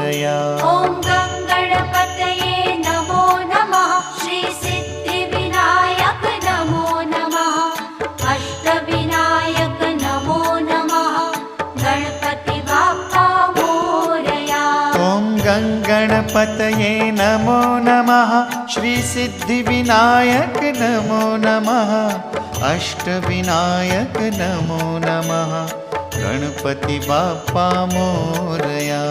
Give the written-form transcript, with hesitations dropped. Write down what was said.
मोरया। ॐ गणपतये नमो नमः। श्री सिद्धिविनायक नमो नमः। अष्टविनायक नमो नमः। गणपति बाप्पा मोरया। ॐ गणपतये नमो नमः। श्री सिद्धिविनायक नमो नमः। अष्टविनायक नमो नमः। गणपति बाप्पा मोरया।